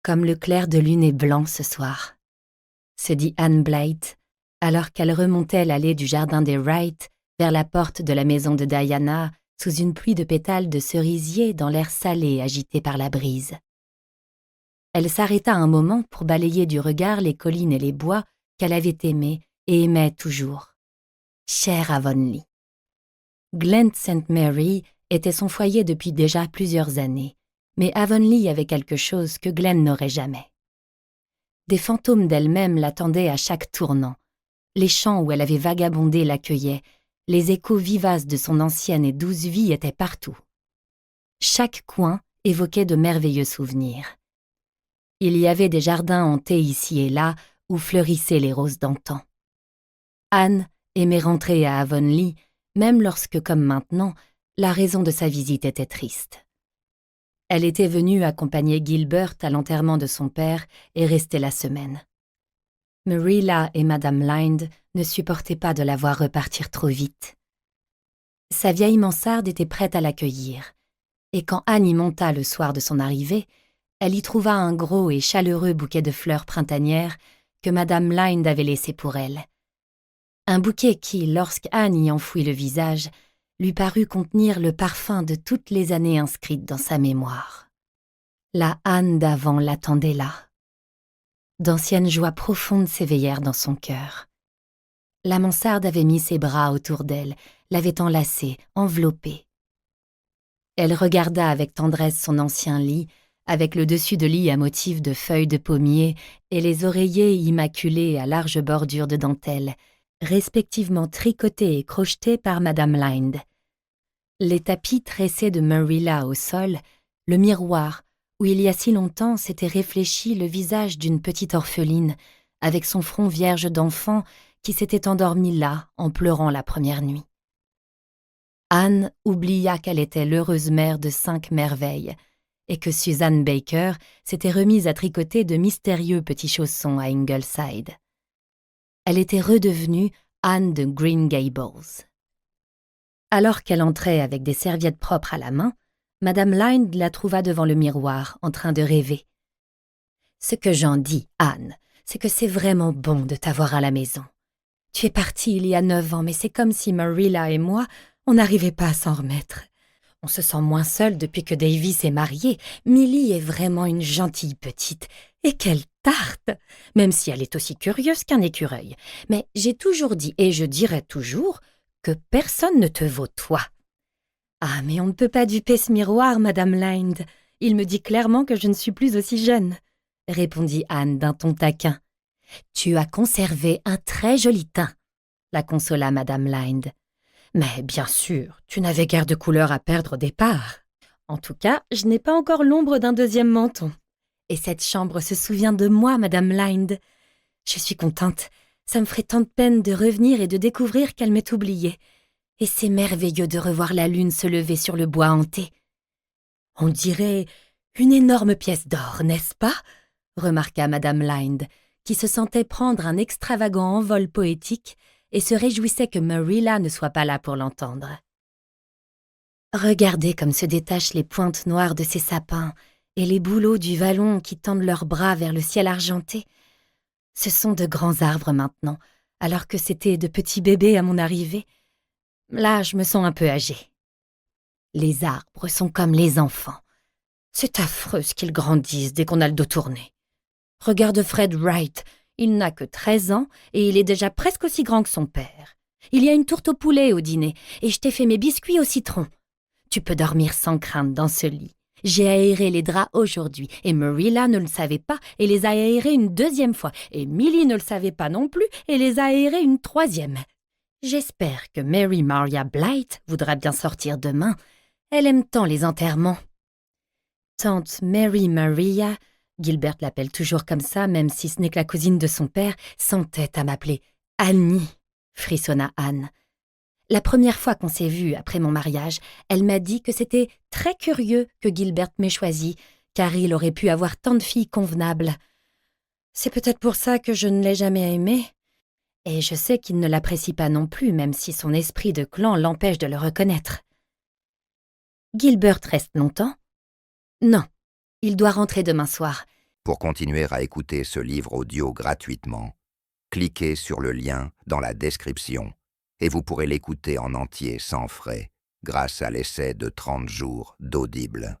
Comme le clair de lune est blanc ce soir, se dit Anne Blythe, alors qu'elle remontait l'allée du jardin des Wright vers la porte de la maison de Diana sous une pluie de pétales de cerisier dans l'air salé agité par la brise. Elle s'arrêta un moment pour balayer du regard les collines et les bois qu'elle avait aimés et aimait toujours. Chère Avonlea. Glen St. Mary était son foyer depuis déjà plusieurs années, mais Avonlea avait quelque chose que Glen n'aurait jamais. Des fantômes d'elle-même l'attendaient à chaque tournant. Les champs où elle avait vagabondé l'accueillaient, les échos vivaces de son ancienne et douce vie étaient partout. Chaque coin évoquait de merveilleux souvenirs. Il y avait des jardins hantés ici et là où fleurissaient les roses d'antan. Anne aimait rentrer à Avonlea, même lorsque, comme maintenant, la raison de sa visite était triste. Elle était venue accompagner Gilbert à l'enterrement de son père et restait la semaine. Marilla et Madame Lynde ne supportaient pas de la voir repartir trop vite. Sa vieille mansarde était prête à l'accueillir, et quand Anne y monta le soir de son arrivée, elle y trouva un gros et chaleureux bouquet de fleurs printanières que Madame Lynde avait laissé pour elle. Un bouquet qui, lorsqu'Anne y enfouit le visage, lui parut contenir le parfum de toutes les années inscrites dans sa mémoire. La Anne d'avant l'attendait là. D'anciennes joies profondes s'éveillèrent dans son cœur. La mansarde avait mis ses bras autour d'elle, l'avait enlacée, enveloppée. Elle regarda avec tendresse son ancien lit, avec le dessus de lit à motif de feuilles de pommier et les oreillers immaculés à large bordure de dentelle, respectivement tricotés et crochetés par Madame Lynde. Les tapis tressés de Marilla au sol, le miroir, où il y a si longtemps s'était réfléchi le visage d'une petite orpheline, avec son front vierge d'enfant qui s'était endormi là en pleurant la première nuit. Anne oublia qu'elle était l'heureuse mère de 5 merveilles, et que Susan Baker s'était remise à tricoter de mystérieux petits chaussons à Ingleside. Elle était redevenue Anne de Green Gables. Alors qu'elle entrait avec des serviettes propres à la main, Madame Lynde la trouva devant le miroir, en train de rêver. « Ce que j'en dis, Anne, c'est que c'est vraiment bon de t'avoir à la maison. Tu es partie il y a 9 ans, mais c'est comme si Marilla et moi, on n'arrivait pas à s'en remettre. On se sent moins seul depuis que Davis est marié. Millie est vraiment une gentille petite. Et quelle tarte! Même si elle est aussi curieuse qu'un écureuil. Mais j'ai toujours dit, et je dirai toujours, que personne ne te vaut toi. Ah, mais on ne peut pas duper ce miroir, Madame Lynde. Il me dit clairement que je ne suis plus aussi jeune, répondit Anne d'un ton taquin. Tu as conservé un très joli teint, la consola Madame Lynde. Mais bien sûr, tu n'avais guère de couleur à perdre au départ. En tout cas, je n'ai pas encore l'ombre d'un deuxième menton. Et cette chambre se souvient de moi, Madame Lynde. Je suis contente. Ça me ferait tant de peine de revenir et de découvrir qu'elle m'est oubliée. Et c'est merveilleux de revoir la lune se lever sur le bois hanté. On dirait une énorme pièce d'or, n'est-ce pas? Remarqua Madame Lynde, qui se sentait prendre un extravagant envol poétique et se réjouissait que Marilla ne soit pas là pour l'entendre. Regardez comme se détachent les pointes noires de ces sapins et les bouleaux du vallon qui tendent leurs bras vers le ciel argenté. Ce sont de grands arbres maintenant, alors que c'étaient de petits bébés à mon arrivée. Là, je me sens un peu âgée. Les arbres sont comme les enfants. C'est affreux ce qu'ils grandissent dès qu'on a le dos tourné. Regarde Fred Wright. Il n'a que 13 ans et il est déjà presque aussi grand que son père. Il y a une tourte au poulet au dîner et je t'ai fait mes biscuits au citron. Tu peux dormir sans crainte dans ce lit. J'ai aéré les draps aujourd'hui et Marilla ne le savait pas et les a aérés une 2e fois et Millie ne le savait pas non plus et les a aérés une 3e. J'espère que Mary Maria Blythe voudra bien sortir demain. Elle aime tant les enterrements. Tante Mary Maria, Gilbert l'appelle toujours comme ça, même si ce n'est que la cousine de son père, s'entête à m'appeler Annie, frissonna Anne. La première fois qu'on s'est vus après mon mariage, elle m'a dit que c'était très curieux que Gilbert m'ait choisi, car il aurait pu avoir tant de filles convenables. C'est peut-être pour ça que je ne l'ai jamais aimé. Et je sais qu'il ne l'apprécie pas non plus, même si son esprit de clan l'empêche de le reconnaître. Gilbert reste longtemps? Non, il doit rentrer demain soir. Pour continuer à écouter ce livre audio gratuitement, cliquez sur le lien dans la description et vous pourrez l'écouter en entier sans frais grâce à l'essai de 30 jours d'Audible.